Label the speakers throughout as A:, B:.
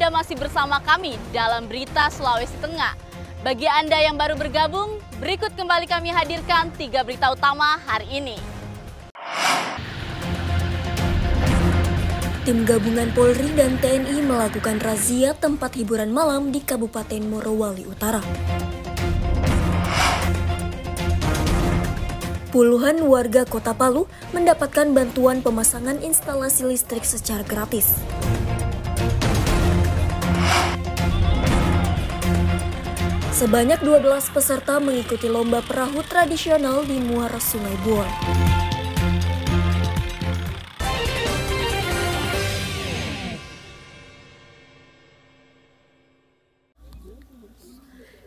A: Anda masih bersama kami dalam Berita Sulawesi Tengah. Bagi Anda yang baru bergabung, berikut kembali kami hadirkan 3 berita utama hari ini.
B: Tim gabungan Polri dan TNI melakukan razia tempat hiburan malam di Kabupaten Morowali Utara. Puluhan warga Kota Palu mendapatkan bantuan pemasangan instalasi listrik secara gratis. Sebanyak 12 peserta mengikuti lomba perahu tradisional di muara Sungai Buol.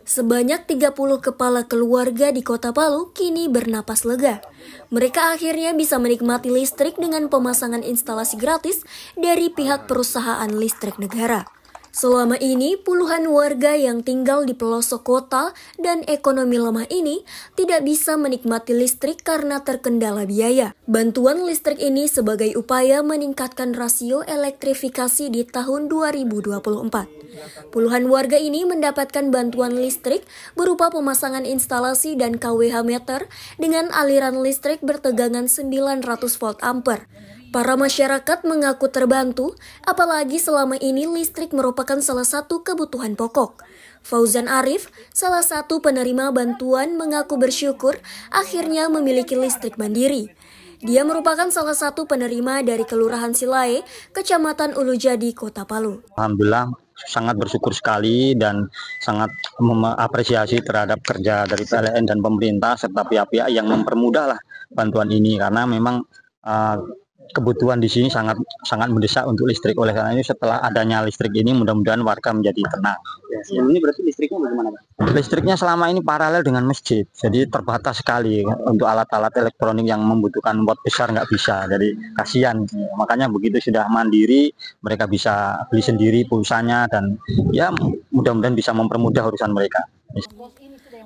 B: Sebanyak 30 kepala keluarga di Kota Palu kini bernapas lega. Mereka akhirnya bisa menikmati listrik dengan pemasangan instalasi gratis dari pihak perusahaan listrik negara. Selama ini, puluhan warga yang tinggal di pelosok kota dan ekonomi lemah ini tidak bisa menikmati listrik karena terkendala biaya. Bantuan listrik ini sebagai upaya meningkatkan rasio elektrifikasi di tahun 2024. Puluhan warga ini mendapatkan bantuan listrik berupa pemasangan instalasi dan KWH meter dengan aliran listrik bertegangan 900 volt ampere. Para masyarakat mengaku terbantu, apalagi selama ini listrik merupakan salah satu kebutuhan pokok. Fauzan Arif, salah satu penerima bantuan, mengaku bersyukur akhirnya memiliki listrik mandiri. Dia merupakan salah satu penerima dari Kelurahan Silae, Kecamatan Ulujadi, Kota Palu.
C: Alhamdulillah sangat bersyukur sekali dan sangat mengapresiasi terhadap kerja dari PLN dan pemerintah serta pihak-pihak yang mempermudah bantuan ini karena memang kebutuhan di sini sangat mendesak untuk listrik. Oleh karena ini setelah adanya listrik ini mudah-mudahan warga menjadi tenang.
D: Ya, ini berarti listriknya bagaimana, Pak?
C: Listriknya selama ini paralel dengan masjid, jadi terbatas sekali untuk alat-alat elektronik yang membutuhkan watt besar nggak bisa. Jadi kasihan, makanya begitu sudah mandiri mereka bisa beli sendiri pulsanya dan ya mudah-mudahan bisa mempermudah urusan mereka.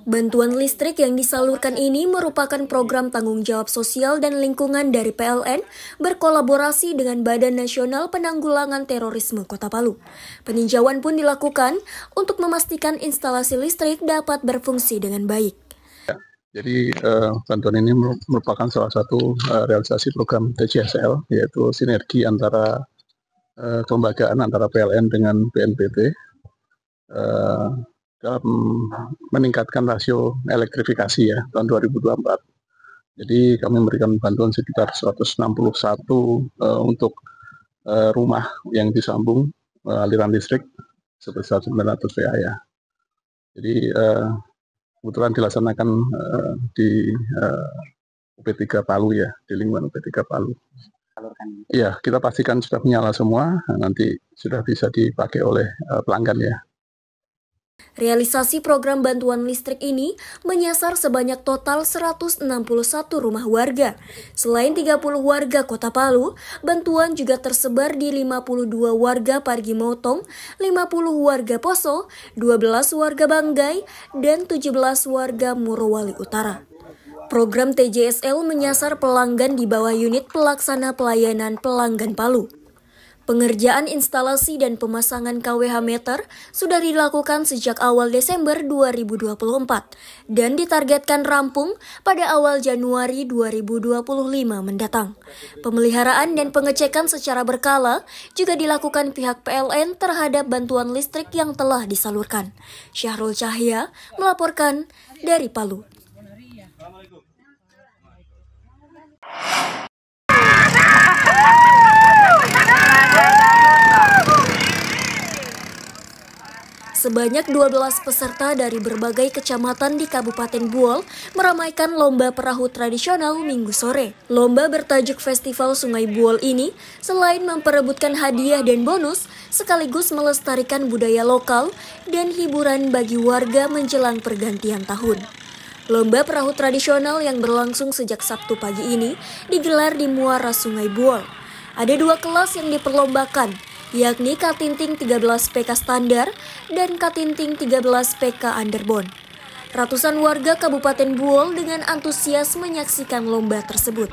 B: Bantuan listrik yang disalurkan ini merupakan program tanggung jawab sosial dan lingkungan dari PLN berkolaborasi dengan Badan Nasional Penanggulangan Terorisme Kota Palu. Peninjauan pun dilakukan untuk memastikan instalasi listrik dapat berfungsi dengan baik.
E: Jadi bantuan ini merupakan salah satu realisasi program TJSL, yaitu sinergi antara kelembagaan antara PLN dengan BNPB. Dalam meningkatkan rasio elektrifikasi ya tahun 2024. Jadi kami memberikan bantuan sekitar 161 untuk rumah yang disambung aliran listrik sebesar 900 VA ya. Jadi kebetulan dilaksanakan di UP3 Palu ya, di lingkungan UP3 Palu. Iya, kita pastikan sudah menyala semua, nanti sudah bisa dipakai oleh pelanggan ya.
B: Realisasi program bantuan listrik ini menyasar sebanyak total 161 rumah warga. Selain 30 warga Kota Palu, bantuan juga tersebar di 52 warga Parigi Motong, 50 warga Poso, 12 warga Banggai, dan 17 warga Morowali Utara. Program TJSL menyasar pelanggan di bawah unit pelaksana pelayanan pelanggan Palu. Pengerjaan instalasi dan pemasangan KWH meter sudah dilakukan sejak awal Desember 2024 dan ditargetkan rampung pada awal Januari 2025 mendatang. Pemeliharaan dan pengecekan secara berkala juga dilakukan pihak PLN terhadap bantuan listrik yang telah disalurkan. Syahrul Cahya melaporkan dari Palu. Sebanyak 12 peserta dari berbagai kecamatan di Kabupaten Buol meramaikan lomba perahu tradisional Minggu sore. Lomba bertajuk Festival Sungai Buol ini selain memperebutkan hadiah dan bonus, sekaligus melestarikan budaya lokal dan hiburan bagi warga menjelang pergantian tahun. Lomba perahu tradisional yang berlangsung sejak Sabtu pagi ini digelar di muara Sungai Buol. Ada 2 kelas yang diperlombakan, yakni Katinting 13 PK Standar dan Katinting 13 PK Underbone. Ratusan warga Kabupaten Buol dengan antusias menyaksikan lomba tersebut.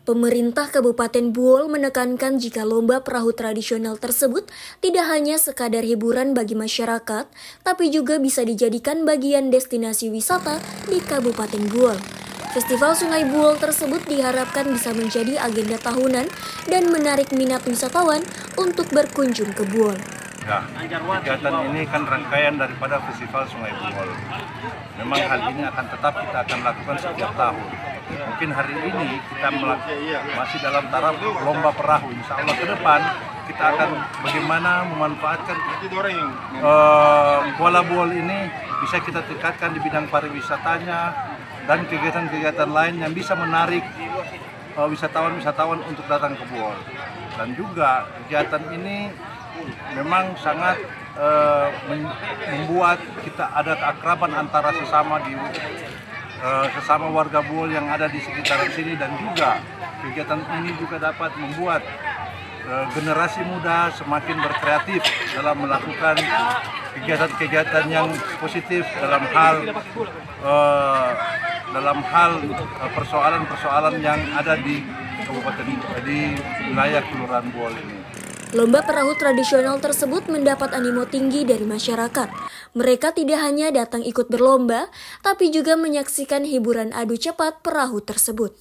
B: Pemerintah Kabupaten Buol menekankan jika lomba perahu tradisional tersebut tidak hanya sekadar hiburan bagi masyarakat, tapi juga bisa dijadikan bagian destinasi wisata di Kabupaten Buol. Festival Sungai Buol tersebut diharapkan bisa menjadi agenda tahunan dan menarik minat wisatawan untuk berkunjung ke Buol.
F: Ya, kegiatan ini kan rangkaian daripada Festival Sungai Buol. Memang hal ini kita akan lakukan setiap tahun. Mungkin hari ini kita masih dalam taraf lomba perahu. Insya Allah ke depan kita akan bagaimana memanfaatkan Kuala Buol ini bisa kita tingkatkan di bidang pariwisatanya dan kegiatan-kegiatan lain yang bisa menarik wisatawan-wisatawan untuk datang ke Buol. Dan juga kegiatan ini memang sangat membuat kita ada keakraban antara sesama warga Buol yang ada di sekitaran sini, dan juga kegiatan ini juga dapat membuat generasi muda semakin berkreatif dalam melakukan kegiatan-kegiatan yang positif dalam hal persoalan-persoalan yang ada di wilayah Kelurahan Buol ini.
B: Lomba perahu tradisional tersebut mendapat animo tinggi dari masyarakat. Mereka tidak hanya datang ikut berlomba, tapi juga menyaksikan hiburan adu cepat perahu tersebut.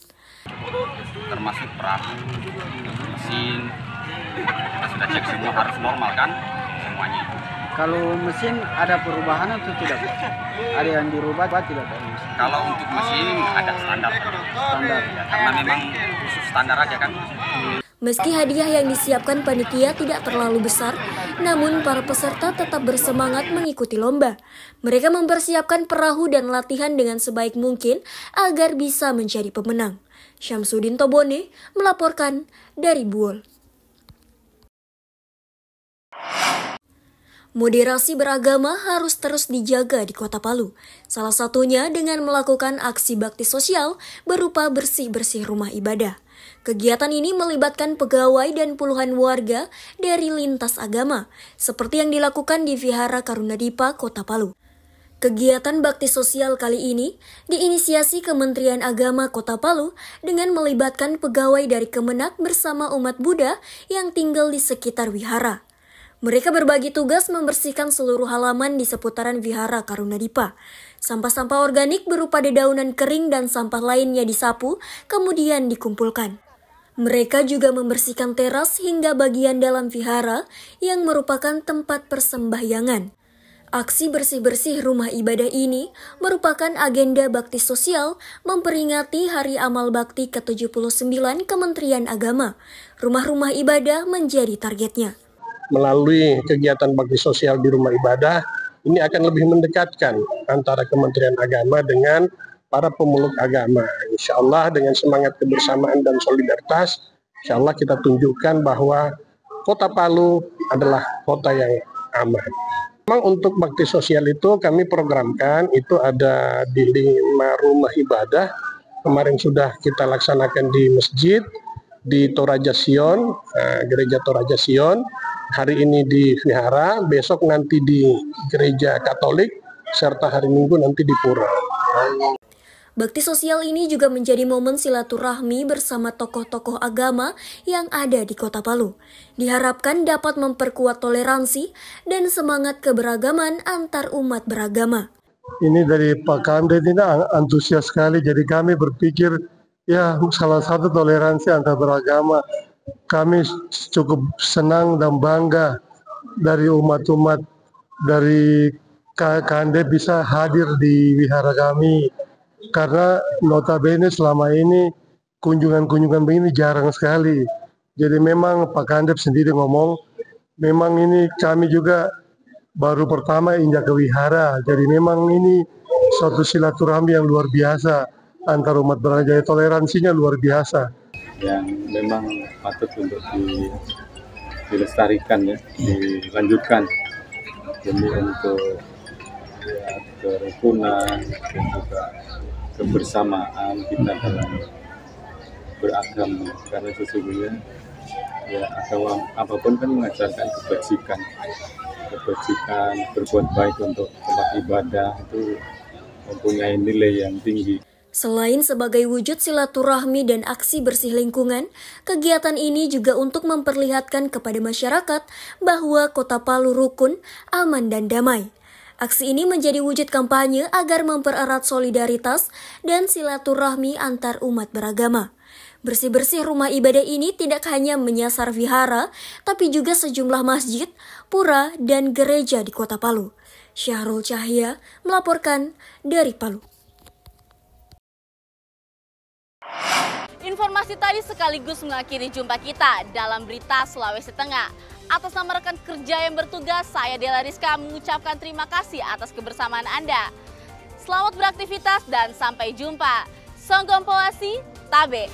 D: Termasuk perahu, mesin, kita sudah cek semua harus normal kan semuanya.
G: Kalau mesin ada perubahan atau tidak? Ada yang dirubah tidak?
D: Kalau untuk mesin ada standar ya, karena memang khusus standar aja kan.
B: Meski hadiah yang disiapkan panitia tidak terlalu besar, namun para peserta tetap bersemangat mengikuti lomba. Mereka mempersiapkan perahu dan latihan dengan sebaik mungkin agar bisa menjadi pemenang. Syamsuddin Tobone melaporkan dari Buol. Moderasi beragama harus terus dijaga di Kota Palu. Salah satunya dengan melakukan aksi bakti sosial berupa bersih-bersih rumah ibadah. Kegiatan ini melibatkan pegawai dan puluhan warga dari lintas agama, seperti yang dilakukan di Vihara Karunadipa, Kota Palu. Kegiatan bakti sosial kali ini diinisiasi Kementerian Agama Kota Palu dengan melibatkan pegawai dari Kemenak bersama umat Buddha yang tinggal di sekitar wihara. Mereka berbagi tugas membersihkan seluruh halaman di seputaran Vihara Karunadipa. Sampah-sampah organik berupa dedaunan kering dan sampah lainnya disapu, kemudian dikumpulkan. Mereka juga membersihkan teras hingga bagian dalam vihara yang merupakan tempat persembahyangan. Aksi bersih-bersih rumah ibadah ini merupakan agenda bakti sosial memperingati Hari Amal Bakti ke-79 Kementerian Agama. Rumah-rumah ibadah menjadi targetnya.
E: Melalui kegiatan bakti sosial di rumah ibadah, ini akan lebih mendekatkan antara Kementerian Agama dengan para pemeluk agama. Insya Allah dengan semangat kebersamaan dan solidaritas, insya Allah kita tunjukkan bahwa Kota Palu adalah kota yang aman. Memang untuk bakti sosial itu kami programkan, itu ada di 5 rumah ibadah. Kemarin sudah kita laksanakan di masjid, di Toraja Sion, Gereja Toraja Sion. Hari ini di Vihara, besok nanti di Gereja Katolik, serta hari Minggu nanti di Pura.
B: Bakti sosial ini juga menjadi momen silaturahmi bersama tokoh-tokoh agama yang ada di Kota Palu. Diharapkan dapat memperkuat toleransi dan semangat keberagaman antar umat beragama.
H: Ini dari Pak Kamded ini antusias sekali, jadi kami berpikir ya salah satu toleransi antar beragama. Kami cukup senang dan bangga dari umat-umat dari Kamded bisa hadir di wihara kami. Karena notabene selama ini kunjungan-kunjungan begini jarang sekali. Jadi memang Pak Kamded sendiri ngomong, memang ini kami juga baru pertama injak ke wihara. Jadi memang ini suatu silaturahmi yang luar biasa antar umat beragama. Jadi toleransinya luar biasa.
I: Yang memang patut untuk dilestarikan ya, dilanjutkan demi untuk ya, kerukunan dan juga kebersamaan kita dalam beragama, karena sesungguhnya ya agama apapun kan mengajarkan kebajikan, berbuat baik untuk tempat ibadah itu mempunyai nilai yang tinggi.
B: Selain sebagai wujud silaturahmi dan aksi bersih lingkungan, kegiatan ini juga untuk memperlihatkan kepada masyarakat bahwa Kota Palu rukun, aman, dan damai. Aksi ini menjadi wujud kampanye agar mempererat solidaritas dan silaturahmi antar umat beragama. Bersih-bersih rumah ibadah ini tidak hanya menyasar vihara, tapi juga sejumlah masjid, pura, dan gereja di Kota Palu. Syahrul Cahya melaporkan dari Palu.
A: Informasi tadi sekaligus mengakhiri jumpa kita dalam Berita Sulawesi Tengah. Atas nama rekan kerja yang bertugas, saya Dela Rizka mengucapkan terima kasih atas kebersamaan Anda. Selamat beraktivitas dan sampai jumpa. Songgom Poasi, Tabe.